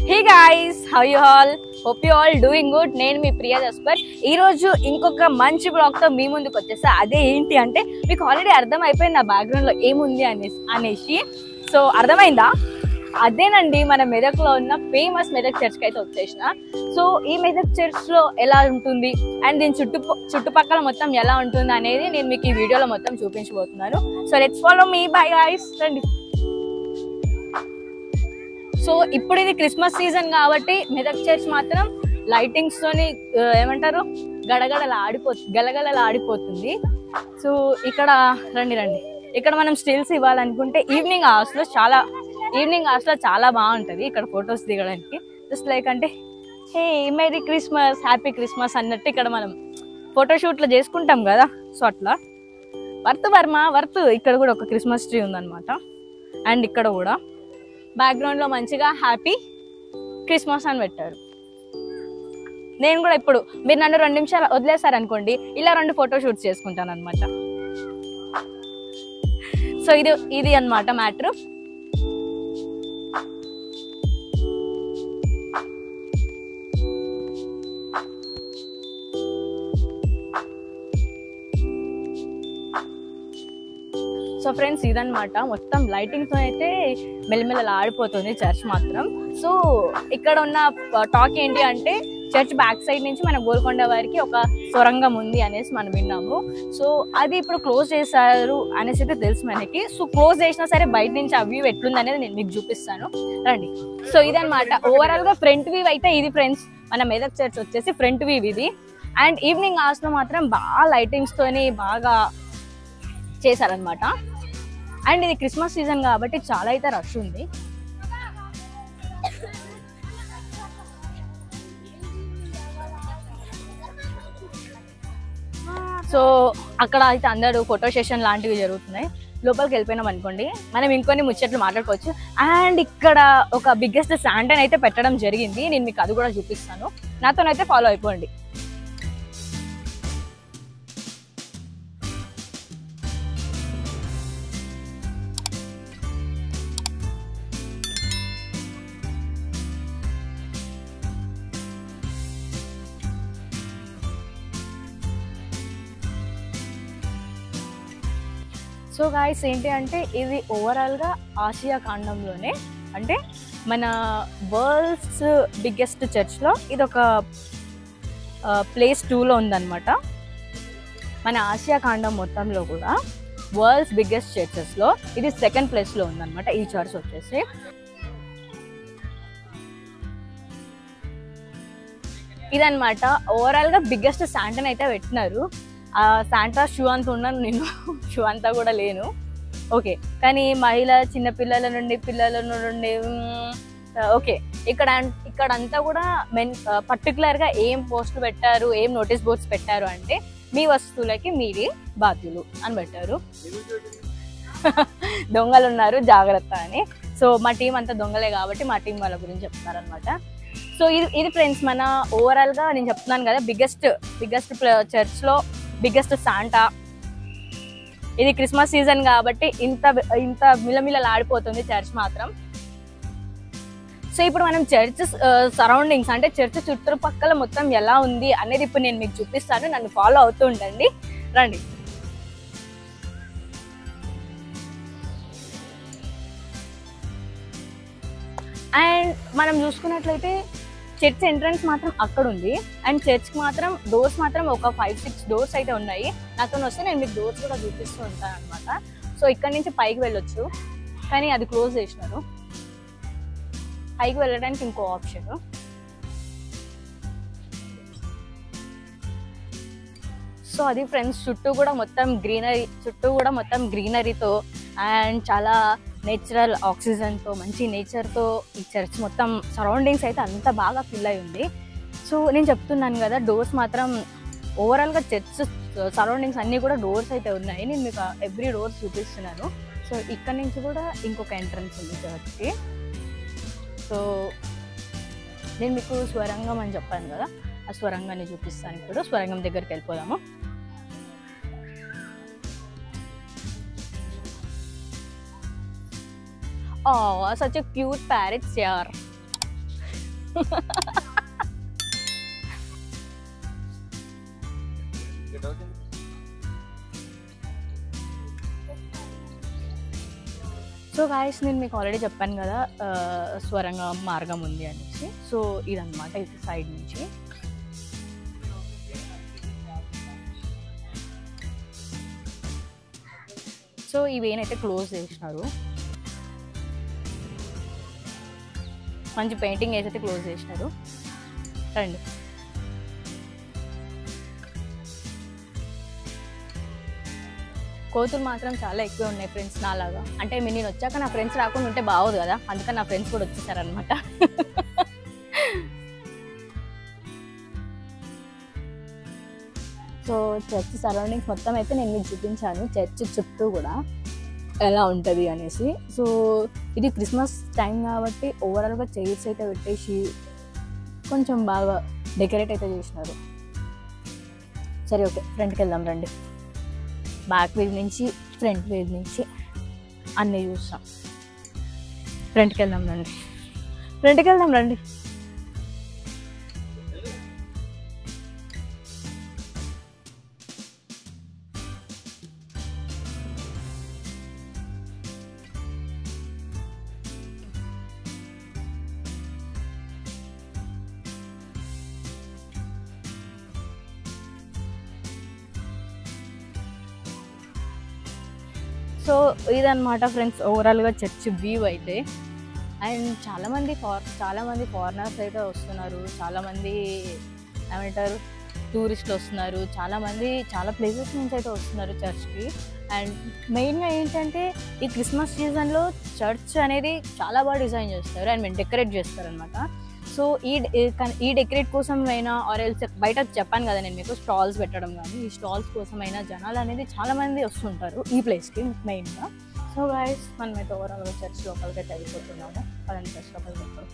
Hey guys, how you all? Hope you all doing good. నేను మీ ప్రియా జస్పర్ ఈ రోజు ఇంకొక మంచి బ్లాగ్ తో మీ ముందుకు వచ్చేసా. అదే ఏంటి అంటే మీకు ఆల్రెడీ అర్థం అయిపోయింది నా బ్యాక్గ్రౌండ్ లో ఏముంది అనేసి. సో అర్థమైందా? అదేనండి మన మెదక్లో ఉన్న ఫేమస్ మెదక్ చర్చ్ కి అయితే వచ్చేసిన. సో ఈ మెదక్ చర్చ్ లో ఎలా ఉంటుంది అండ్ దీని చుట్టుపక్కల మొత్తం ఎలా ఉంటుంది అనేది నేను మీకు ఈ వీడియోలో మొత్తం చూపించబోతున్నాను. So let's follow me. Bye guys, రండి. సో ఇప్పుడు ఇది క్రిస్మస్ సీజన్ కాబట్టి మెదక్ చర్చ్ మాత్రం లైటింగ్స్ తోని ఏమంటారు గలగలలా ఆడిపోతుంది. సో ఇక్కడ రండి ఇక్కడ మనం స్టిల్స్ ఇవ్వాలనుకుంటే ఈవినింగ్ అవర్స్ లో చాలా బాగుంటది ఇక్కడ ఫొటోస్ దిగడానికి. జస్ట్ లైక్ అంటే హే మేరీ క్రిస్మస్, హ్యాపీ క్రిస్మస్ అన్నట్టు ఇక్కడ మనం ఫోటోషూట్లు చేసుకుంటాం కదా. సో అట్లా వర్త్ ఇక్కడ కూడా ఒక క్రిస్మస్ ట్రీ ఉందన్నమాట. అండ్ ఇక్కడ కూడా బ్యాక్గ్రౌండ్ లో మంచిగా హ్యాపీ క్రిస్మస్ అని పెట్టారు. నేను కూడా ఇప్పుడు మీరు నన్ను 2 నిమిషాలు వదిలేశారనుకోండి, ఇలా 2 ఫోటో షూట్స్ చేసుకుంటాను అనమాట. సో ఇది అన్నమాట మ్యాటర్. సో ఫ్రెండ్స్ ఇదన్నమాట మొత్తం లైటింగ్ తో అయితే మెల్లమెల్లలా ఆడిపోతుంది చర్చ్ మాత్రం. సో ఇక్కడ ఉన్న టాక్ ఏంటి అంటే చర్చ్ బ్యాక్ సైడ్ నుంచి మన గోల్కొండ వారికి ఒక సొరంగం ఉంది అనేసి మనం విన్నాము. సో అది ఇప్పుడు క్లోజ్ చేశారు అనేసి అయితే తెలుసు మనకి. సో క్లోజ్ చేసినా సరే బయట నుంచి ఆ వ్యూ ఎట్లుంది అనేది నేను మీకు చూపిస్తాను, రండి. సో ఇదన్నమాట ఓవరాల్ గా ఫ్రంట్ వ్యూ అయితే ఇది ఫ్రెండ్స్. మన మెదక్ చర్చ్ వచ్చేసి ఫ్రంట్ వ్యూ ఇది. అండ్ ఈవినింగ్ అవర్స్ లో మాత్రం బాగా లైటింగ్స్ తోని బాగా చేశారనమాట. అండ్ ఇది క్రిస్మస్ సీజన్ కాబట్టి చాలా అయితే రష్ ఉంది. సో అక్కడ అయితే అందరూ ఫోటో సెషన్ లాంటివి జరుగుతున్నాయి. లోపలికి వెళ్ళిపోయినాం అనుకోండి, మనం ఇంకొన్ని ముచ్చట్లు మాట్లాడుకోవచ్చు. అండ్ ఇక్కడ ఒక బిగ్గెస్ట్ శాంటన్ అయితే పెట్టడం జరిగింది. నేను మీకు అది కూడా చూపిస్తాను, నాతోనైతే ఫాలో అయిపోండి. సో గాయస్ ఏంటి అంటే ఇది ఓవరాల్గా ఆసియా ఖండంలోనే అంటే మన వరల్డ్స్ బిగ్గెస్ట్ చర్చ్లో ఇది ఒక ప్లేస్ 2లో ఉందన్నమాట. మన ఆసియా ఖండం మొత్తంలో కూడా వరల్డ్స్ బిగ్గెస్ట్ చర్చెస్లో ఇది 2nd ప్లేస్లో ఉందన్నమాట ఈ చర్చ్ వచ్చేసి. ఇదన్నమాట ఓవరాల్గా బిగ్గెస్ట్ శాంటన్ అయితే పెట్టినారు. శాంటా షూ అంతా ఉన్నాను నేను, షూ అంతా కూడా లేను. ఓకే, కానీ చిన్నపిల్లల నుండి ఓకే ఇక్కడంతా కూడా పర్టికులర్గా ఏం పోస్టులు పెట్టారు, ఏం నోటీస్ బోర్డ్స్ పెట్టారు అంటే మీ వస్తువులకి మీరే బాధ్యులు అని పెట్టారు. దొంగలు ఉన్నారు జాగ్రత్త అని. సో మా టీం అంతా దొంగలే కాబట్టి మా టీం వాళ్ళ గురించి చెప్తారనమాట. సో ఇది ఫ్రెండ్స్ మన ఓవరాల్గా నేను చెప్తున్నాను కదా బిగ్గెస్ట్ చర్చ్లో బిగ్గెస్ట్ శాంటా. ఇది క్రిస్మస్ సీజన్ కాబట్టి ఇంత మిలమిలలాడిపోతుంది చర్చ్ మాత్రం. సో ఇప్పుడు మనం చర్చ్ సరౌండింగ్స్ అంటే చర్చ్ చుట్టుపక్కల మొత్తం ఎలా ఉంది అనేది ఇప్పుడు నేను మీకు చూపిస్తాను. నన్ను ఫాలో అవుతూ ఉండండి, రండి. అండ్ మనం చూసుకున్నట్లయితే చర్చ్ ఎంట్రన్స్ మాత్రం అక్కడ ఉంది. అండ్ చర్చ్కి మాత్రం డోర్స్ మాత్రం ఒక 5-6 డోర్స్ అయితే ఉన్నాయి. నాతో వస్తే నేను మీకు డోర్స్ కూడా చూపిస్తూ ఉంటాను అనమాట. సో ఇక్కడ నుంచి పైకి వెళ్ళొచ్చు, కానీ అది క్లోజ్ చేసినారు. పైకి వెళ్ళడానికి ఇంకో ఆప్షన్. సో అది ఫ్రెండ్స్ చుట్టూ కూడా మొత్తం గ్రీనరీతో అండ్ చాలా నేచురల్ ఆక్సిజన్తో మంచి నేచర్తో ఈ చర్చ్ మొత్తం సరౌండింగ్స్ అయితే అంత బాగా ఫిల్ అయి ఉంది. సో నేను చెప్తున్నాను కదా డోర్స్ మాత్రం ఓవరాల్గా చర్చ్ సరౌండింగ్స్ అన్నీ కూడా డోర్స్ అయితే ఉన్నాయి. నేను మీకు ఎవ్రీ డోర్స్ చూపిస్తున్నాను. సో ఇక్కడ నుంచి కూడా ఇంకొక ఎంట్రన్స్ ఉంది చర్చ్కి. సో నేను మీకు స్వరంగం అని చెప్పాను కదా, ఆ స్వరంగాన్ని చూపిస్తాను. ఇప్పుడు స్వరంగం దగ్గరికి వెళ్ళిపోదాము. Oh, such a cute parrots here. So guys నేను మీకు ఆల్రెడీ చెప్పాను కదా స్వరంగ మార్గం ఉంది అనేసి. సో ఇదన్నమాట ఇది సైడ్ నుంచి. సో ఈ వేన్ అయితే క్లోజ్ చేసినారు, మంచి పెయింటింగ్ వేసి అయితే క్లోజ్ చేసినారు. రండి. కోతులు మాత్రం చాలా ఎక్కువ ఉన్నాయి ఫ్రెండ్స్ నాలాగా. అంటే నేను వచ్చాక నా ఫ్రెండ్స్ రాకుండా ఉంటే బాగోదు కదా, అందుకని నా ఫ్రెండ్స్ కూడా వచ్చేసారనమాట. సో చర్చ్ సరౌండింగ్స్ మొత్తం అయితే నేను మీకు చూపించాను, చర్చ్ చుట్టూ కూడా ఎలా ఉంటుంది అనేసి. సో ఇది క్రిస్మస్ టైం కాబట్టి ఓవరాల్గా చైర్స్ అయితే పెట్టేసి కొంచెం బాగా డెకరేట్ అయితే చేసినారు. సరే ఓకే, ఫ్రంట్కి వెళ్దాం రండి. బ్యాక్ వేవ్ నుంచి ఫ్రంట్ వేవ్ నుంచి అన్నీ చూస్తాం. ఫ్రంట్కి వెళ్దాం రండి, ఫ్రంట్కి వెళ్దాం రండి. సో ఇదన్నమాట ఫ్రెండ్స్ ఓవరాల్గా చర్చ్ వ్యూ అయితే. అండ్ చాలామంది ఫారినర్స్ అయితే వస్తున్నారు, చాలామంది ఏమంటారు టూరిస్టులు వస్తున్నారు, చాలామంది చాలా ప్లేసెస్ నుంచి అయితే వస్తున్నారు చర్చ్కి. అండ్ మెయిన్గా ఏంటంటే ఈ క్రిస్మస్ సీజన్లో చర్చ్ అనేది చాలా బాగా డిజైన్ చేస్తారు అండ్ మేము డెకరేట్ చేస్తారనమాట. సో ఈ డెకరేట్ కోసమైనా ఆర్ ఎల్స్ బయట చెప్పాను కదా నేను మీకు స్టాల్స్ పెట్టడం కానీ, ఈ స్టాల్స్ కోసమైనా జనాలు అనేది చాలామంది వస్తుంటారు ఈ ప్లేస్కి మెయిన్గా. సో గైస్ మనమైతే ఓవరాల్గా చర్చ్ లోపలికి అయితే వెళ్ళిపోతున్నాము. పదండి చర్చ్ లోపలికి వెళ్తాం.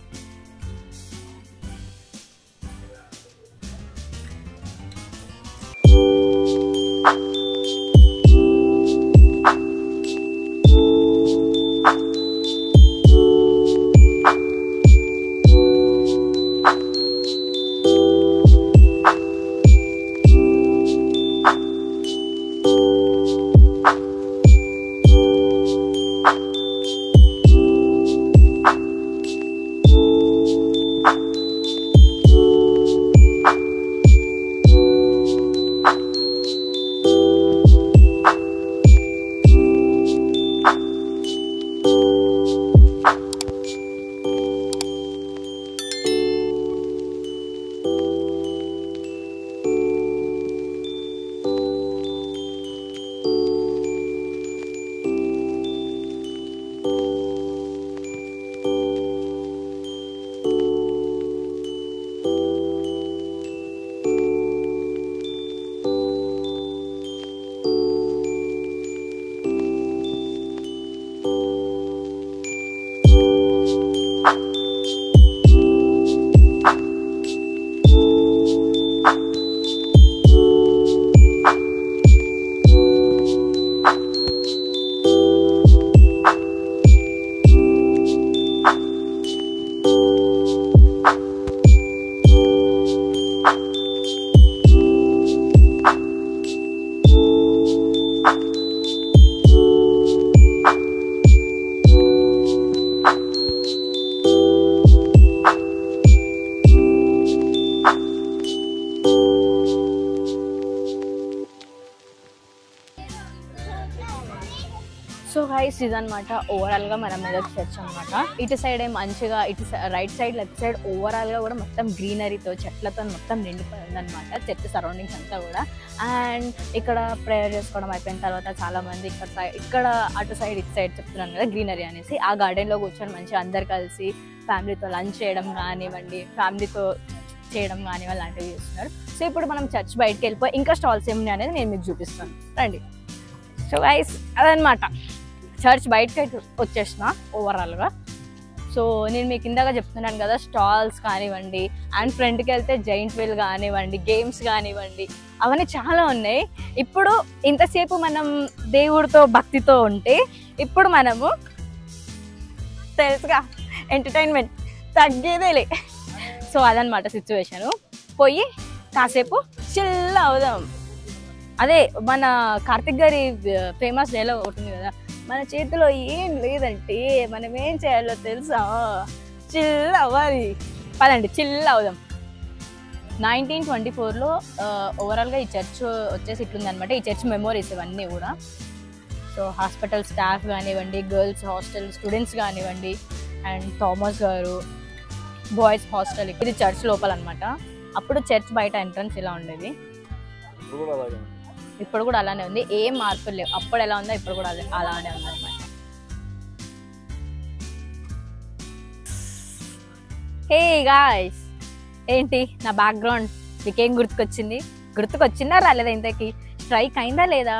సో గైస్ ఇదన్నమాట ఓవరాల్గా మన మెదక్ చర్చ్ అనమాట. ఇటు సైడ్ మంచిగా ఇటు రైట్ సైడ్ లెఫ్ట్ సైడ్ ఓవరాల్గా కూడా మొత్తం గ్రీనరీతో చెట్లతో మొత్తం నిండిపోయింది అనమాట చర్చ్ సరౌండింగ్స్ అంతా కూడా. అండ్ ఇక్కడ ప్రేయర్ చేసుకోవడం అయిపోయిన తర్వాత చాలామంది ఇక్కడ అటు సైడ్ ఇటు సైడ్ చెప్తున్నాను కదా గ్రీనరీ అనేసి, ఆ గార్డెన్లో కూర్చొని మంచిగా అందరు కలిసి ఫ్యామిలీతో లంచ్ చేయడం కానివ్వండి, ఫ్యామిలీతో చేయడం కానివ్వండి లాంటివి చేస్తున్నారు. సో ఇప్పుడు మనం చర్చ్ బయటకు వెళ్ళిపోయి ఇంకా స్టాల్స్ ఏమున్నాయి అనేది నేను మీకు చూపిస్తాను రండి. సో గైస్ అదనమాట చర్చ్ బయటకి వచ్చేసిన ఓవరాల్గా. సో నేను మీకు ఇందాక చెప్తున్నాను కదా స్టాల్స్ కానివ్వండి అండ్ ఫ్రంట్కి వెళ్తే జైంట్ వీల్ కానివ్వండి, గేమ్స్ కానివ్వండి, అవన్నీ చాలా ఉన్నాయి. ఇప్పుడు ఇంతసేపు మనం దేవుడితో భక్తితో ఉంటే ఇప్పుడు మనము తెలుసుగా ఎంటర్టైన్మెంట్ తగ్గేదేలే. సో అదనమాట సిచ్యువేషన్. పోయి కాసేపు చిల్ అవుదాం. అదే మన కార్తిక్ గారి ఫేమస్ డైలాగ్ ఉంటుంది కదా, మన చేతిలో ఏం లేదంటే మనం ఏం చేయాలో తెలుసా, చిల్ అవ్వాలి. పదండి చిల్ అవుదాం. 1924లో ఓవరాల్గా ఈ చర్చ్ వచ్చేసి ఇట్లుంది అనమాట. ఈ చర్చ్ మెమోరీస్ ఇవన్నీ కూడా. సో హాస్పిటల్ స్టాఫ్ కానివ్వండి, గర్ల్స్ హాస్టల్ స్టూడెంట్స్ కానివ్వండి, అండ్ థామస్ గారు బాయ్స్ హాస్టల్. ఇది చర్చ్ లోపల అనమాట. అప్పుడు చర్చ్ బయట ఎంట్రన్స్ ఇలా ఉండేది, ఇప్పుడు కూడా అలానే ఉంది. ఏం మార్పులు లేవు. అప్పుడు ఎలా ఉందో ఇప్పుడు కూడా అలానే ఉంది అనమాట. హే గాయ్స్, ఏంటి నా బ్యాక్గ్రౌండ్ మీకేం గుర్తుకొచ్చిందా రాలేదా? ఇంతకీ స్ట్రైక్ అయిందా లేదా?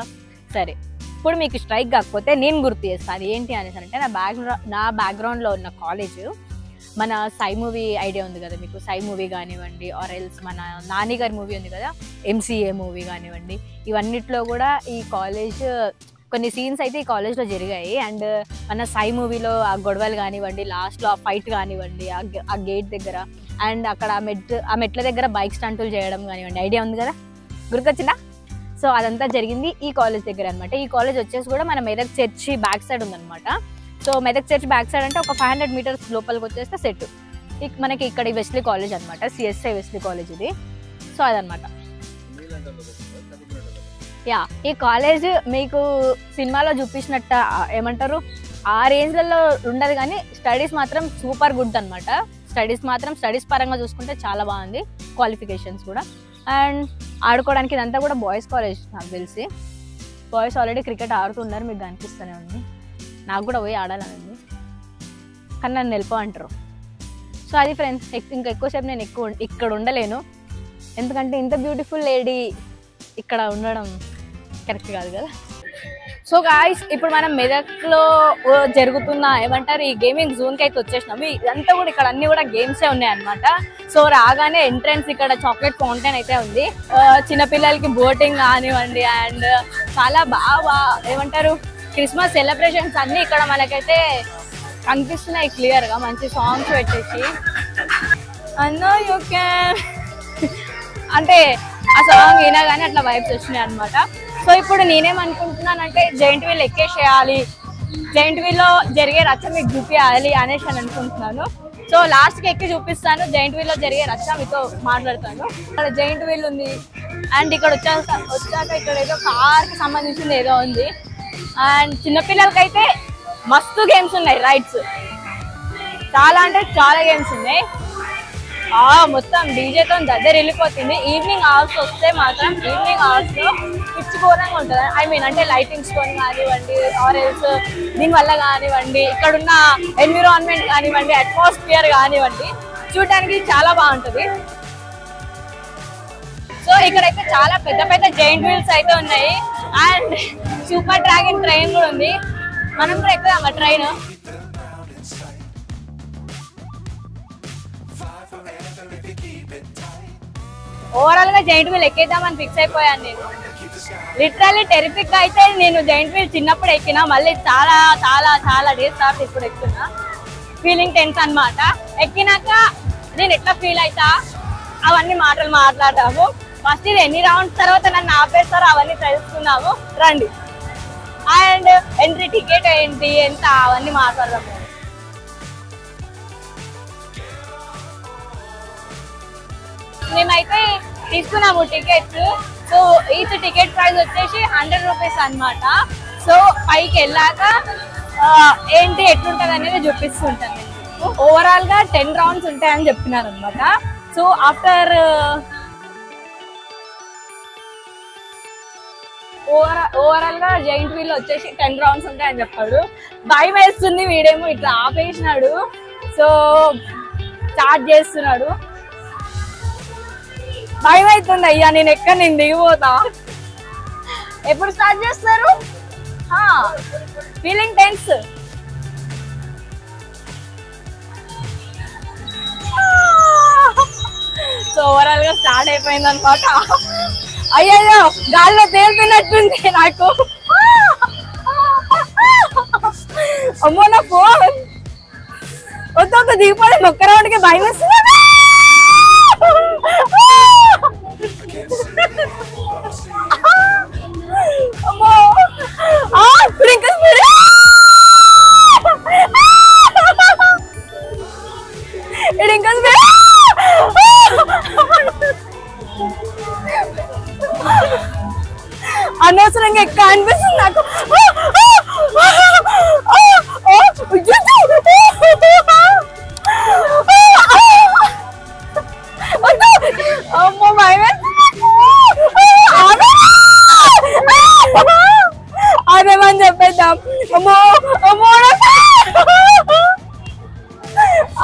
సరే, ఇప్పుడు మీకు స్ట్రైక్ కాకపోతే నేను గుర్తు చేస్తాను. అది ఏంటి అనేసి అంటే, నా బ్యాక్గ్రౌండ్లో ఉన్న కాలేజ్ మన సై మూవీ ఐడియా ఉంది కదా మీకు, సై మూవీ కానివ్వండి, ఆర్ ఎల్స్ మన నాని గారి మూవీ ఉంది కదా, MCA మూవీ కానివ్వండి, ఇవన్నిట్లో కూడా ఈ కాలేజ్ కొన్ని సీన్స్ అయితే ఈ కాలేజ్లో జరిగాయి. అండ్ మన సై మూవీలో ఆ గొడవలు కానివ్వండి, లాస్ట్లో ఆ ఫైట్ కానివ్వండి, ఆ గేట్ దగ్గర, అండ్ అక్కడ ఆ మెట్ల దగ్గర బైక్ స్టంటులు చేయడం కానివ్వండి, ఐడియా ఉంది కదా, గుర్తొచ్చిందా? సో అదంతా జరిగింది ఈ కాలేజ్ దగ్గర అనమాట. ఈ కాలేజ్ వచ్చేసి కూడా మన మెదక్ చర్చి బ్యాక్ సైడ్ ఉందన్నమాట. So Medak church back side అంటే ఒక 500 మీటర్స్ లోపలికి వచ్చేస్తే సెట్ మనకి ఇక్కడ వెస్లీ కాలేజ్ అనమాట, CSI వెస్లీ కాలేజ్ ఇది. సో అదనమాట. యా, ఈ కాలేజ్ మీకు సినిమాలో చూపించినట్ట ఏమంటారు ఆ రేంజ్లలో ఉండదు, కానీ స్టడీస్ మాత్రం సూపర్ గుడ్ అనమాట. స్టడీస్ పరంగా చూసుకుంటే చాలా బాగుంది, క్వాలిఫికేషన్స్ కూడా. అండ్ ఆడుకోవడానికి ఇదంతా కూడా బాయ్స్ కాలేజ్ నాకు తెలిసి. బాయ్స్ ఆల్రెడీ క్రికెట్ ఆడుతున్నారు, మీకు కనిపిస్తూనే ఉంది. నాకు కూడా పోయి ఆడాలని ఉంది, కానీ నన్ను వెళ్ళిపో అంటారు. సో అది ఫ్రెండ్స్, ఇంకా ఎక్కువసేపు నేను ఇక్కడ ఉండలేను, ఎందుకంటే ఇంత బ్యూటిఫుల్ లేడీ ఇక్కడ ఉండడం కరెక్ట్ కాదు కదా. సో గాయ్స్, ఇప్పుడు మనం మెదక్లో జరుగుతున్న ఏమంటారు ఈ గేమింగ్ జోన్కి అయితే వచ్చేసినాము. ఇదంతా కూడా ఇక్కడ అన్ని కూడా గేమ్సే ఉన్నాయి అనమాట. సో రాగానే ఎంట్రన్స్ ఇక్కడ చాక్లెట్ ఫౌంటైన్ అయితే ఉంది, చిన్నపిల్లలకి బోటింగ్ కానివ్వండి, అండ్ చాలా బాగా ఏమంటారు క్రిస్మస్ సెలబ్రేషన్స్ అన్నీ ఇక్కడ మనకైతే కనిపిస్తున్నాయి క్లియర్గా. మంచి సాంగ్స్ పెట్టేసి అన్నో యూ క్యాన్ అంటే ఆ సాంగ్ వినగానే అట్లా వైబ్స్ వచ్చినాయి అనమాట. సో ఇప్పుడు నేనేమనుకుంటున్నానంటే జైంట్ వీల్ ఎక్కేసేయాలి, జైంట్ వీల్లో జరిగే రచ్చ మీకు చూపించాలి అనేసి అని అనుకుంటున్నాను. సో లాస్ట్కి ఎక్కి చూపిస్తాను, జైంట్ వీల్లో జరిగే రచ్చ మీతో మాట్లాడతాను. ఇక్కడ జైంట్ వీల్ ఉంది, అండ్ ఇక్కడ వచ్చాక ఇక్కడ ఏదో కార్కి సంబంధించింది ఏదో ఉంది, అండ్ చిన్నపిల్లలకైతే మస్తు గేమ్స్ ఉన్నాయి, రైడ్స్ చాలా అంటే చాలా గేమ్స్ ఉన్నాయి. మొత్తం డీజేతో దగ్గర వెళ్ళిపోతుంది. ఈవినింగ్ అవర్స్ వస్తే మాత్రం ఈవినింగ్ అవర్స్ లో పిచ్చిపోరంగా ఉంటుంది. ఐ మీన్ అంటే లైటింగ్స్ తో కానివ్వండి, ఆరెల్స్ దీనివల్ల కానివ్వండి, ఇక్కడున్న ఎన్విరాన్మెంట్ కానివ్వండి, అట్మాస్ఫియర్ కానివ్వండి, చూడడానికి చాలా బాగుంటుంది. సో ఇక్కడైతే చాలా పెద్ద పెద్ద జైంట్ వీల్స్ అయితే ఉన్నాయి, అండ్ సూపర్ డ్రాగన్ ట్రైన్ కూడా ఉంది. మనం కూడా ఎక్కుదామా ట్రైన్? ఓవరాల్ గా జైంట్ వీల్ ఎక్కేద్దామని ఫిక్స్ అయిపోయాను నేను. లిటరల్లీ టెరిఫిక్ గా అయితే నేను జైంట్ వీల్ చిన్నప్పుడు ఎక్కినా, మళ్ళీ చాలా చాలా చాలా డేస్ తర్వాత ఇప్పుడు ఎక్కుతున్నా. ఫీలింగ్ టెన్స్ అనమాట. ఎక్కినాక నేను ఎట్లా ఫీల్ అవుతా అవన్నీ మాటలు మాట్లాడతాము. ఫస్ట్ ఇది ఎన్ని రౌండ్స్ తర్వాత నన్ను ఆపేస్తారో అవన్నీ తెలుసుకున్నాము, రండి. అండ్ ఎంట్రీ టికెట్ ఏంటి ఎంత అవన్నీ మాట్లాడదాము. మేమైతే తీసుకున్నాము tickets. So each ticket price వచ్చేసి 100 రూపీస్ అనమాట. సో పైకి వెళ్ళాక ఏంటి ఎట్లుంటుంది అనేది చూపిస్తుంటాను. ఓవరాల్ గా 10 రౌండ్స్ ఉంటాయని చెప్తున్నారు అనమాట. సో ఆఫ్టర్ ఓవరాల్ గా జైంట్ వీల్ వచ్చేసి 10 రౌండ్స్ ఉంటాయని చెప్పాడు. భయం వేస్తుంది, వీడేమో ఇట్లా ఆపేసినాడు. సో స్టార్ట్ చేస్తున్నాడు. భయం అవుతుంది, అయ్యా నేను ఎక్కడ నేను దిగిపోతా. ఎప్పుడు స్టార్ట్ చేస్తారు? Feeling tense. సో ఓవరాల్ గా స్టార్ట్ అయిపోయింది అనమాట. అయ్యో గాల్లో తేలుతున్నట్టుంది నాకు. అమ్మో నా ఫోన్ వద్దు దిగిపోయి ఒక్క రౌండ్కి భయం వేస్తుంది.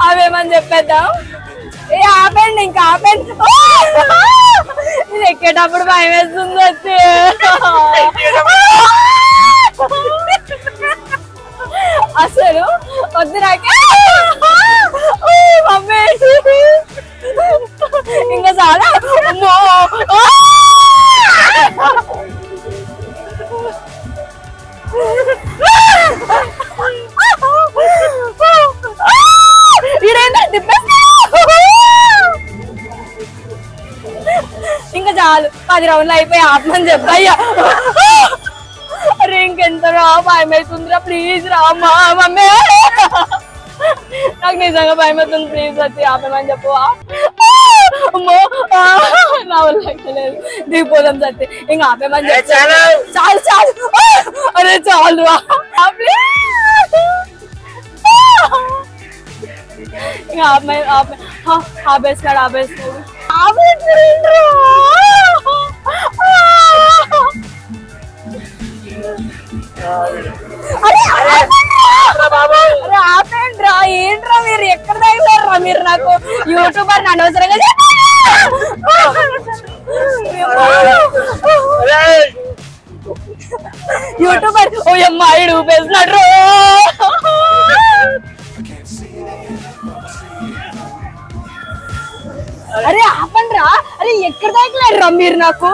ఆపేమని చెప్పేద్దాం. ఏ ఆపండి, ఇంకా ఆపండి. ఇది ఎక్కేటప్పుడు భయం వేస్తుంది వచ్చి. అసలు వద్దు నాకే మమ్మీ. ఇంకా చాలా ఇంకా చాలు 10 రౌండ్లు అయిపోయి ఆపమని చెప్పయ్యా. అరే ఇంకెంత రా భయం అవుతుందిరా, ప్లీజ్ రా మమ్మీ. నాకు నిజంగా భయం అవుతుంది, ప్లీజ్ వచ్చి ఆపమని చెప్పవా. అమ్మో నా వల్ల లేదు, దిగిపోదాం సత్తి. ఇంకా ఆపేమని చెప్పి చాలు చాలు. అరే చాలు రా ఇంకా ఆపేస్తాడు ఆపేస్తాడు. ఆపేంట్రా, ఏంట్రా మీరు ఎక్కడ తగిలారా మీరు? నాకు యూట్యూబర్ అనవసరంగా యూట్యూబర్ ఓ అమ్మాయి ఊపేస్తున్నాడు. అరే ఆపండ్రా, అరే ఎక్కడ తగిలారా మీరు? నాకు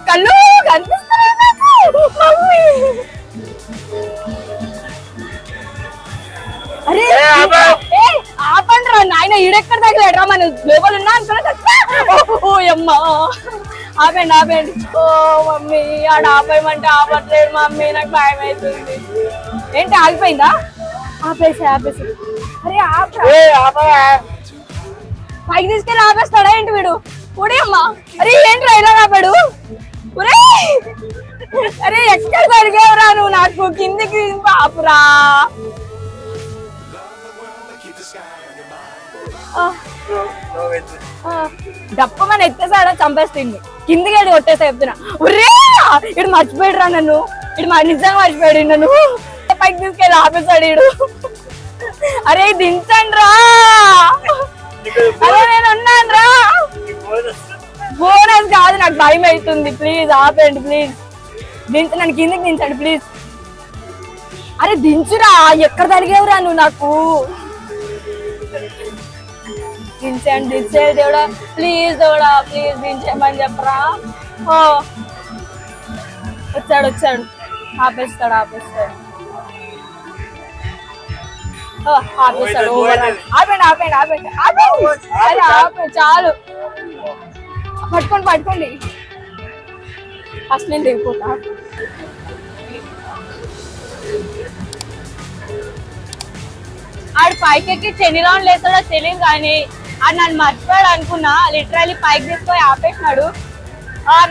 కళ్ళు కనిపిస్తున్నాయి. అరే ఆపండ్రా నాయన, ఈడెక్కడ తగిలాడ్రా? మన లోపల ఉన్నా అనుకున్నా. ఓ అమ్మా ఆపండి ఆపండి. ఓ మమ్మీ ఆడ ఆపేయమంటే ఆపట్లేదు మమ్మీ, నాకు భయం అవుతుంది. ఏంటి ఆగిపోయిందా? ఆపేసి ఆపేసి. అరే పైకి తీసుకెళ్ళి ఆపేస్తాడా ఏంటి వీడు? ఒడే అమ్మా, అరే ఏంటి ఇలా ఆపాడు? ఒరే అరే ఎక్కడ తడిగేవరా నువ్వు? నాకు కిందికి ఆపురా. డప్పమని ఎత్తేసాడా చంపేస్తుంది, కిందికి వెళ్ళి కొట్టేసా చెప్తున్నా. ఒరే ఇడు మర్చిపోయాడురా నన్ను, ఇడు నిజంగా మర్చిపోయాడు నన్ను. పైకి తీసుకెళ్ళి ఆపేసాడు ఇడు. అరే దించండి రా, అరే నేను ఉన్నాను రా. బోనస్ కాదు, నాకు భయం అవుతుంది. ప్లీజ్ ఆపండి ప్లీజ్. నన్ను కిందికి దించండి ప్లీజ్. అరే దించురా, ఎక్కడ తలిగేవురా నువ్వు? నాకు దించండి దించేది దేవుడా, ప్లీజ్ దేవుడా ప్లీజ్ దించేయమని చెప్పరా. వచ్చాడు వచ్చాడు, ఆపేస్తాడు ఆపేస్తాడు ఆపేస్తాడు. ఆపండి ఆపండి ఆపండి ఆపండి. అరే ఆపండి చాలు. పట్టుకోండి పట్టుకోండి, ఫస్ట్ నేను దిగిపోతా. ఆడు పైకి ఎన్ని రౌండ్లు వేస్తాడో తెలియదు కానీ ఆడు నన్ను మర్చిపోయాడు అనుకున్నా. లిటరలీ పైకి తీసుకొని ఆపేసినాడు.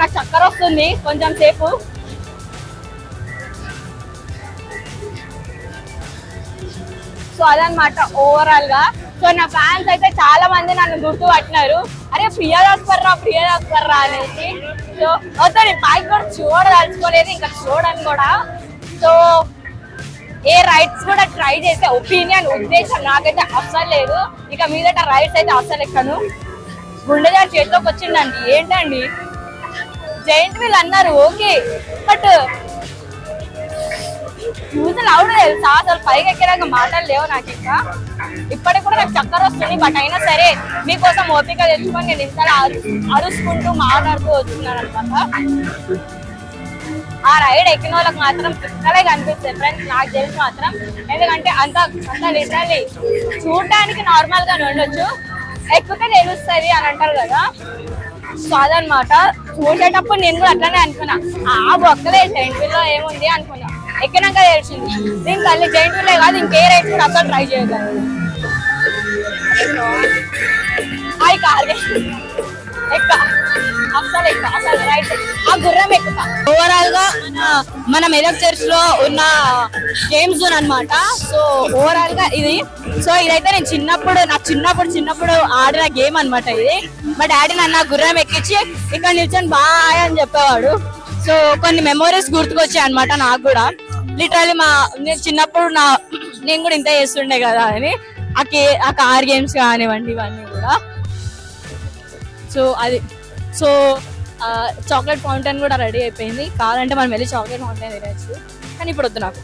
నాకు చక్కర వస్తుంది కొంచెం సేపు. సో అదనమాట ఓవరాల్ గా. సో నా ఫ్యాన్స్ అయితే చాలా మంది నన్ను గుర్తు పట్టినారు, అరే ప్రియదాస్ పర్రా అనేసి. సో అవుతాడు పైకి కూడా చూడదలుచుకోలేదు, ఇంకా చూడని కూడా. సో ఏ రైడ్స్ కూడా ట్రై చేసే ఒపీనియన్ ఉద్దేశం నాకైతే అస్సలు లేదు. ఇక మీదట రైడ్స్ అయితే అస్సలు ఎక్కను. గుండెజారి చేతిలోకి వచ్చిందండి. ఏంటండి జైంట్ వీల్ అన్నారు ఓకే, బట్ యూజువల్ అవును తెలుసా, అసలు పైకి ఎక్కేదాకా మాటలు లేవు నాకు. ఇంకా ఇప్పటికి కూడా నాకు చక్కర వస్తుంది, బట్ అయినా సరే మీకోసం ఓపిక తెచ్చుకొని నేను ఇంతలా అరుచుకుంటూ మాట్లాడుతూ వస్తున్నాను అనమాట. ఆ రైడ్ ఎక్కిన వాళ్ళకి మాత్రం పిక్కలే కనిపిస్తుంది ఫ్రెండ్స్, నాకు తెలిసి మాత్రం. ఎందుకంటే అంత లిటరల్లీ చూడటానికి నార్మల్ గా ఉండొచ్చు, ఎక్కుతే తెలుస్తుంది అని అంటారు కదా. సో అదనమాట. చూసేటప్పుడు నేను కూడా అట్లానే అనుకున్నా, ఆ ఒక్కలే జైంట్ వీల్ లో ఏముంది అనుకున్నా. ఎక్కినాక తెలిసింది దీనికి తల్లి జైంట్ వీలే కాదు, ఇంకే రైడ్స్ కూడా అసలు ట్రై చేయగలను. అవి కాదు అసలు అసలు రైట్ ఆ గుర్రం ఎక్కుతా. ఓవరాల్ గా మన మెదక్ చర్చ్ లో ఉన్న గేమ్ జోన్ అనమాట. సో ఓవరాల్ గా ఇది. సో ఇదైతే నేను చిన్నప్పుడు ఆడిన గేమ్ అనమాట ఇది. మా డాడీ నన్ను గుర్రం ఎక్కించి ఇక్కడ నిల్చొని బాయ్ అని చెప్పేవాడు. సో కొన్ని మెమోరీస్ గుర్తుకొచ్చాయి అనమాట నాకు కూడా. లిటరలీ నేను చిన్నప్పుడు నేను కూడా ఇంత చేస్తుండే కదా అని. ఆ కార్ గేమ్స్ కానివ్వండి ఇవన్నీ కూడా. సో అది సో చాక్లెట్ ఫౌంటైన్ కూడా రెడీ అయిపోయింది. కావాలంటే మనం వెళ్ళి చాక్లెట్ ఫౌంటైన్ తినచ్చు, కానీ ఇప్పుడు వద్దు నాకు.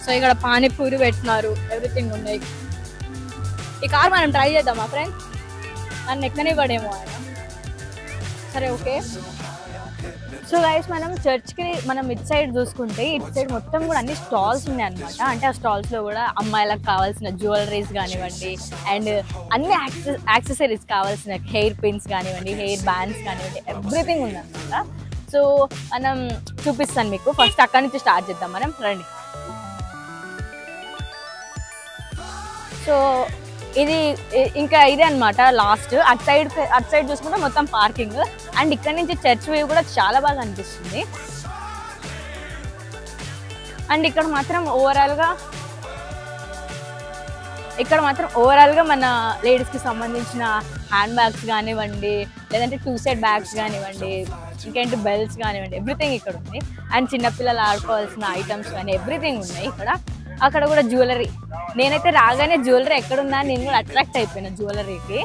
సో ఇక్కడ పానీపూరి పెట్టినారు, ఎవ్రీథింగ్ ఉన్నాయి. ఈ కార్ మనం ట్రై చేద్దామా ఫ్రెండ్స్? నన్ను ఎక్కనివ్వడేమో ఆయన. సరే ఓకే. సో గైస్ మనం చర్చ్కి మనం ఇటు సైడ్ చూసుకుంటే ఇటు సైడ్ మొత్తం కూడా అన్ని స్టాల్స్ ఉన్నాయి అనమాట. అంటే ఆ స్టాల్స్లో కూడా అమ్మాయిలకు కావాల్సిన జ్యువెలరీస్ కానివ్వండి అండ్ అన్ని యాక్సెసరీస్ కావాల్సిన హెయిర్ పిన్స్ కానివ్వండి, హెయిర్ బ్యాండ్స్ కానివ్వండి, ఎవ్రీథింగ్ ఉందన్నమాట. సో మనం చూపిస్తాను మీకు. ఫస్ట్ అక్కడి నుంచి స్టార్ట్ చేద్దాం మనం, రండి. సో ఇది ఇంకా ఇదే అనమాట లాస్ట్. అటు సైడ్ చూసుకుంటే మొత్తం పార్కింగ్. అండ్ ఇక్కడ నుంచి చర్చ్ వ్యూ కూడా చాలా బాగా అనిపిస్తుంది. అండ్ ఇక్కడ మాత్రం ఓవరాల్గా మన లేడీస్కి సంబంధించిన హ్యాండ్ బ్యాగ్స్ కానివ్వండి, లేదంటే 2 సెట్ బ్యాగ్స్ కానివ్వండి, ఇంకేంటి బెల్ట్స్ కానివ్వండి, ఎవ్రీథింగ్ ఇక్కడ ఉంది. అండ్ చిన్నపిల్లలు ఆడుకోవాల్సిన ఐటమ్స్ కానీ ఎవ్రీథింగ్ ఉన్నాయి ఇక్కడ. అక్కడ కూడా జ్యువెలరీ, నేనైతే రాగానే జ్యువెలరీ ఎక్కడుందా అని నేను కూడా అట్రాక్ట్ అయిపోయినా జ్యువెలరీకి.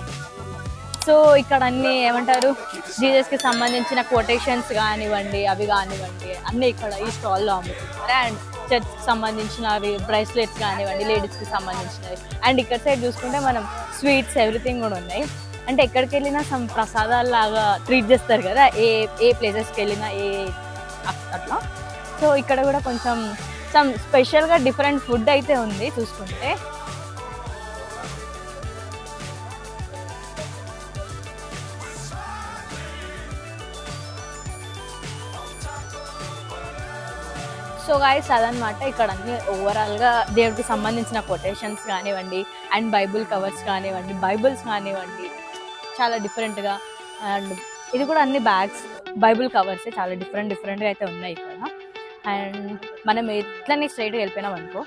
సో ఇక్కడ అన్ని ఏమంటారు, జీసస్కి సంబంధించిన కొటేషన్స్ కానివ్వండి, అవి కానివ్వండి, అన్నీ ఇక్కడ ఈ స్టాల్లో అమ్ముతున్నారు. అండ్ చర్చ్కి సంబంధించినవి బ్రేస్లెట్స్ కానివ్వండి, లేడీస్కి సంబంధించినవి. అండ్ ఇక్కడ సైడ్ చూసుకుంటే మనం స్వీట్స్ ఎవ్రీథింగ్ కూడా ఉన్నాయి. అంటే ఎక్కడికి వెళ్ళినా సమ్ ప్రసాదాల్లాగా ట్రీట్ చేస్తారు కదా, ఏ ప్లేసెస్కి వెళ్ళినా అట్లా. సో ఇక్కడ కూడా కొంచెం సమ్ స్పెషల్గా డిఫరెంట్ ఫుడ్ అయితే ఉంది చూసుకుంటే. సో గైస్ అదనమాట ఇక్కడ అన్ని ఓవరాల్గా దేవుడికి సంబంధించిన కొటేషన్స్ కానివ్వండి అండ్ బైబుల్ కవర్స్ కానివ్వండి, బైబుల్స్ కానివ్వండి, చాలా డిఫరెంట్గా. అండ్ ఇది కూడా అన్ని బ్యాగ్స్ బైబుల్ కవర్స్ చాలా డిఫరెంట్గా అయితే ఉన్నాయి ఇక్కడ. అండ్ మనం ఇట్లనే స్ట్రైట్గా వెళ్ళిపోయినాం అనుకో,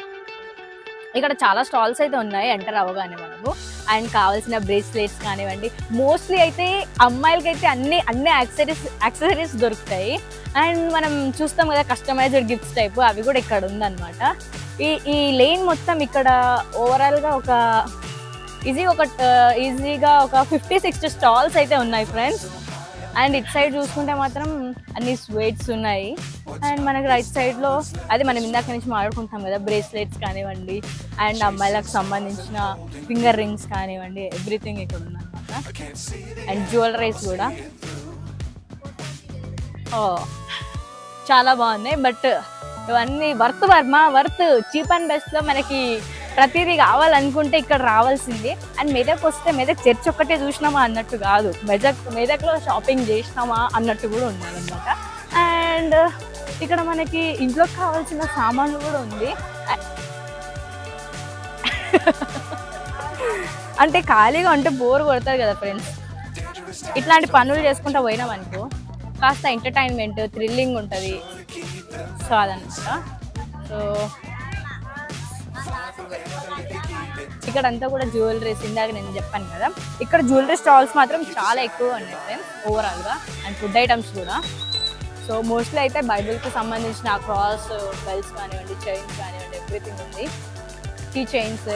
ఇక్కడ చాలా స్టాల్స్ అయితే ఉన్నాయి ఎంటర్ అవ్వగానే మనము. అండ్ కావాల్సిన బ్రేస్లెట్స్ కానివ్వండి, మోస్ట్లీ అయితే అమ్మాయిలకైతే అన్ని యాక్సెసరీస్ దొరుకుతాయి. అండ్ మనం చూస్తాం కదా కస్టమైజ్డ్ గిఫ్ట్స్ టైపు, అవి కూడా ఇక్కడ ఉందన్నమాట. ఈ లేన్ మొత్తం ఇక్కడ ఓవరాల్గా ఈజీగా ఒక 50-60 స్టాల్స్ అయితే ఉన్నాయి ఫ్రెండ్స్. అండ్ ఇటు సైడ్ చూసుకుంటే మాత్రం అన్ని స్వీట్స్ ఉన్నాయి. అండ్ మనకి రైట్ సైడ్లో అది మనం ఇందాక నుంచి మాట్లాడుకుంటాం కదా, బ్రేస్లెట్స్ కానివ్వండి అండ్ అమ్మాయిలకు సంబంధించిన ఫింగర్ రింగ్స్ కానివ్వండి, ఎవ్రీథింగ్ ఇక్కడ ఉందన్నమాట. అండ్ జ్యువెలరీస్ కూడా చాలా బాగున్నాయి. బట్ ఇవన్నీ వర్త్ చీప్ అండ్ బెస్ట్లో మనకి ప్రతిదీ కావాలనుకుంటే ఇక్కడ రావాల్సింది. అండ్ మెదక్ వస్తే మెదక్ చర్చ్ ఒక్కటే చూసినామా అన్నట్టు కాదు, మెదక్లో షాపింగ్ చేసినామా అన్నట్టు కూడా ఉందన్నమాట. అండ్ ఇక్కడ మనకి ఇంట్లోకి కావాల్సిన సామాన్లు కూడా ఉంది. అంటే ఖాళీగా ఉంటే బోర్ కొడతారు కదా ఫ్రెండ్స్, ఇట్లాంటి పనులు చేసుకుంటూ పోయినాం అనుకో కాస్త ఎంటర్టైన్మెంట్ థ్రిల్లింగ్ ఉంటుంది. సో అదనమాట. సో ఇక్కడ అంతా కూడా జ్యువెలరీస్, ఇందాక నేను చెప్పాను కదా, ఇక్కడ జ్యువెలరీ స్టాల్స్ మాత్రం చాలా ఎక్కువ ఉన్నాయి ఫ్రెండ్స్ ఓవరాల్గా. అండ్ ఫుడ్ ఐటమ్స్ కూడా. సో మోస్ట్లీ అయితే బైబిల్కి సంబంధించిన క్రాస్ బెల్ట్స్ కానివ్వండి, చైన్స్ కానివ్వండి, ఎవ్రీథింగ్ ఉంది. కీ చైన్స్,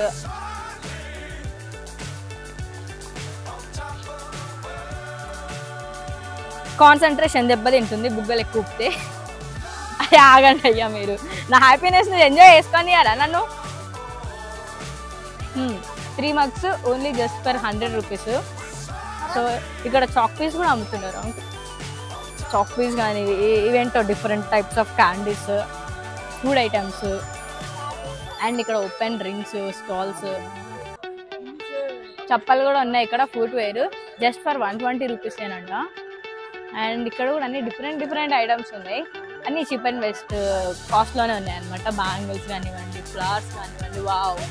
కాన్సన్ట్రేషన్ దెబ్బతింటుంది బుగ్గలు ఎక్కువ ఉప్పితే. అది ఆగండి అయ్యా, మీరు నా హ్యాపీనెస్ని ఎంజాయ్ చేసుకొని అలా నన్ను. 3 mugs only just for 100 rupees. So ఇక్కడ చాక్ పీస్ కూడా అమ్ముతున్నారు. చాక్ పీస్ కానీ event different types of candies, food items. And ఇక్కడ ఓపెన్ డ్రింక్స్ స్టాల్స్, చప్పలు కూడా ఉన్నాయి ఇక్కడ, ఫుట్వేర్ జస్ట్ ఫర్ 120 రూపీస్ ఏనంట. అండ్ ఇక్కడ కూడా అన్ని డిఫరెంట్ ఐటమ్స్ ఉన్నాయి, అన్నీ చీప్ అండ్ బెస్ట్ కాస్ట్లోనే ఉన్నాయి అనమాట. బ్యాంగిల్స్ కానివ్వండి, ఫ్లవర్స్ కానివ్వండి, వావ్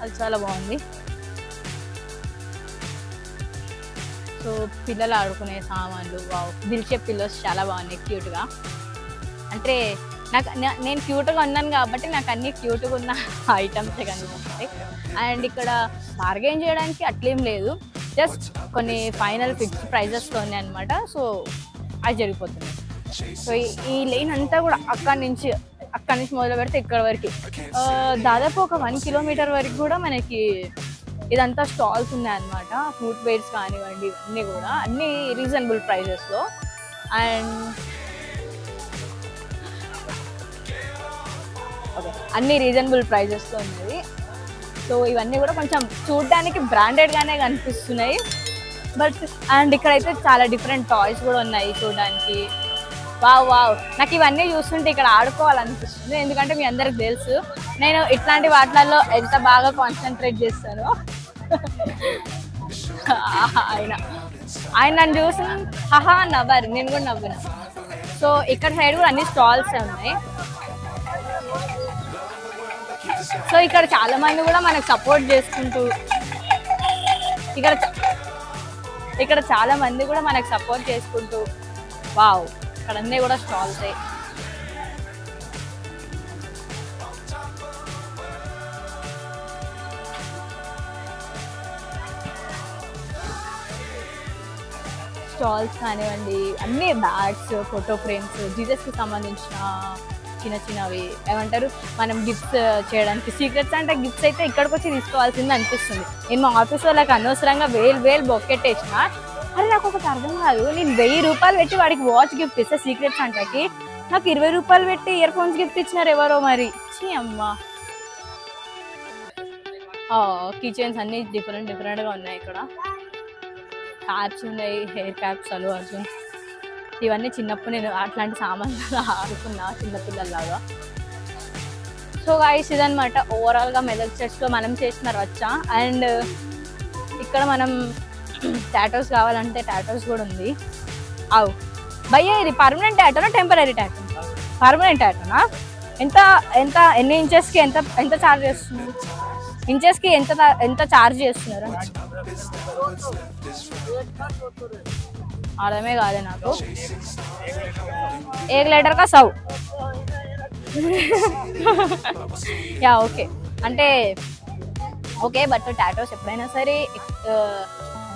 అది చాలా బాగుంది. సో పిల్లలు ఆడుకునే సామాన్లు, వావ్ దిల్చే పిల్లోస్ చాలా బాగున్నాయి క్యూట్గా. అంటే నేను క్యూట్గా ఉన్నాను కాబట్టి నాకు అన్ని క్యూట్గా ఉన్న ఐటమ్సే కనిపిస్తాయి. అండ్ ఇక్కడ బార్గెన్ చేయడానికి అట్లేం లేదు, జస్ట్ కొన్ని ఫైనల్ ఫిక్స్డ్ ప్రైజెస్తో ఉన్నాయి అనమాట. సో అది జరిగిపోతుంది. సో ఈ లైన్ అంతా కూడా అక్కడి నుంచి అక్కడి నుంచి మొదలు పెడితే ఇక్కడ వరకు దాదాపు ఒక 1 కిలోమీటర్ వరకు కూడా మనకి ఇదంతా స్టాల్స్ ఉన్నాయన్నమాట. ఫుట్ వేర్స్ కానివ్వండి, ఇవన్నీ కూడా అన్ని రీజనబుల్ ప్రైజెస్లో. అండ్ ఓకే, అన్ని రీజనబుల్ ప్రైజెస్లో ఉన్నది. సో ఇవన్నీ కూడా కొంచెం చూడడానికి బ్రాండెడ్గానే కనిపిస్తున్నాయి. అండ్ ఇక్కడైతే చాలా డిఫరెంట్ టాయ్స్ కూడా ఉన్నాయి చూడడానికి. వావ్, నాకు ఇవన్నీ చూస్తుంటే ఇక్కడ ఆడుకోవాలనిపిస్తుంది. ఎందుకంటే మీ అందరికి తెలుసు నేను ఇట్లాంటి వాటిల్లో ఎంత బాగా కాన్సన్ట్రేట్ చేస్తాను. ఆయన నన్ను చూసి హహా నవ్వారు, నేను కూడా నవ్విన. సో ఇక్కడ సైడ్ కూడా అన్ని స్టాల్స్ ఉన్నాయి. సో ఇక్కడ చాలా మంది కూడా మనకు సపోర్ట్ చేసుకుంటూ ఇక్కడ చాలా మంది కూడా మనకు సపోర్ట్ చేసుకుంటూ వావ్, ఇక్కడ అన్నీ కూడా స్టాల్స్. స్టాల్స్ కానివ్వండి, అన్ని బ్యాగ్స్, ఫోటో ఫ్రేమ్స్, జీసస్కి సంబంధించిన చిన్న చిన్నవి ఏమంటారు మనం గిఫ్ట్స్ చేయడానికి. సీక్రెట్స్ అంటే గిఫ్ట్స్ అయితే ఇక్కడికి వచ్చి తీసుకోవాల్సింది అనిపిస్తుంది. నేను మా ఆఫీస్ వాళ్ళకి అనవసరంగా వేలు బొక్కెట్టేసిన. అరే నాకు ఒకటి అర్థం కాదు, నేను 1000 రూపాయలు పెట్టి వాడికి వాచ్ గిఫ్ట్ ఇస్తే సీక్రెట్స్ అంటకి, నాకు 20 రూపాయలు పెట్టి ఇయర్ ఫోన్స్ గిఫ్ట్ ఇచ్చినారు ఎవరో మరి. అమ్మా, కీ చైన్స్ అన్ని డిఫరెంట్గా ఉన్నాయి. ఇక్కడ క్యాప్స్ ఉన్నాయి, హెయిర్ క్యాప్స్, అల్లు అర్జున్. ఇవన్నీ చిన్నప్పుడు నేను అట్లాంటి సామాన్లు ఆడుకున్నా చిన్నపిల్లల్లాగా. సో గైస్ ఇదనమాట ఓవరాల్గా మెదక్ చర్చ్లో మనం చేసిన రచ్చ. అండ్ ఇక్కడ మనం టాటోస్ కావాలంటే టాటోస్ కూడా ఉంది. భయ్యా ఇది పర్మనెంట్ టాటోనా టెంపరీ టాటో? పర్మనెంట్ టాటోనా? ఎన్ని ఇంచెస్కి ఎంత ఛార్జ్ చేస్తున్నారు? ఇంచెస్కి ఎంత ఛార్జ్ చేస్తున్నారు? అర్థమే కాదే నాకు. 1 లీటర్ కా 100. యా ఓకే, అంటే ఓకే. బట్ టాటోస్ ఎప్పుడైనా సరే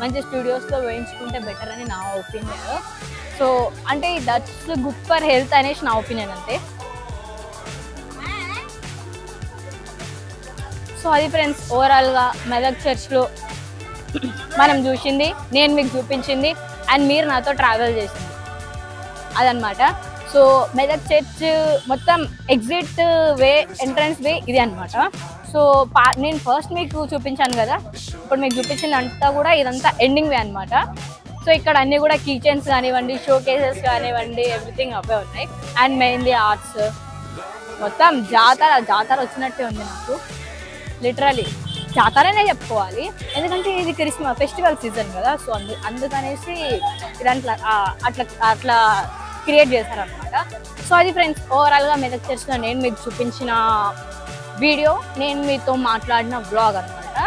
మంచి స్టూడియోస్లో వేయించుకుంటే బెటర్ అని నా ఒపీనియన్. సో అంటే దట్స్ గుడ్ ఫర్ హెల్త్ అనేసి నా ఒపీనియన్ అంతే. సో అది ఫ్రెండ్స్ ఓవరాల్గా మెదక్ చర్చ్లో మనం చూసింది, నేను మీకు చూపించింది, అండ్ మీరు నాతో ట్రావెల్ చేసింది అదనమాట. సో మెదక్ చర్చ్ మొత్తం ఎగ్జిట్ వే, ఎంట్రన్స్ వే ఇది అనమాట. సో నేను ఫస్ట్ మీకు చూపించాను కదా, ఇప్పుడు మీకు చూపించింది అంతా కూడా ఇదంతా ఎండింగ్ వే అనమాట. సో ఇక్కడ అన్నీ కూడా కీ చైన్స్ కానివ్వండి, షో కేసెస్ కానివ్వండి, ఎవ్రీథింగ్ అవే ఉన్నాయి. అండ్ మెయిన్లీ ఆర్ట్స్, మొత్తం జాతర వచ్చినట్టే ఉంది నాకు. లిటరలీ జాతరనే చెప్పుకోవాలి, ఎందుకంటే ఇది క్రిస్మస్ ఫెస్టివల్ సీజన్ కదా. సో అందుకనేసి ఇదంతా అట్లా క్రియేట్ చేశారనమాట. సో అది ఫ్రెండ్స్ ఓవరాల్గా మెదక్ చర్చ్లో నేను మీకు చూపించిన వీడియో, నేను మీతో మాట్లాడిన వ్లాగ్ అనమాట.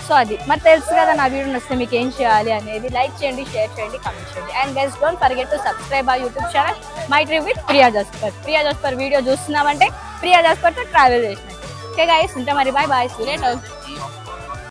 సో అది మరి తెలుసు కదా, నా వీడియో నచ్చితే మీకు ఏం చేయాలి అనేది. లైక్ చేయండి, షేర్ చేయండి, కామెంట్ చేయండి. And guys don't forget to subscribe our YouTube channel my trip with Priya Jasper video చూస్తున్నామంటే ప్రియా జస్పర్తో ట్రావెల్ చేసినట్టు. ఓకే గైస్, ఉంటే మరి బాయ్, సీ యు లేటర్.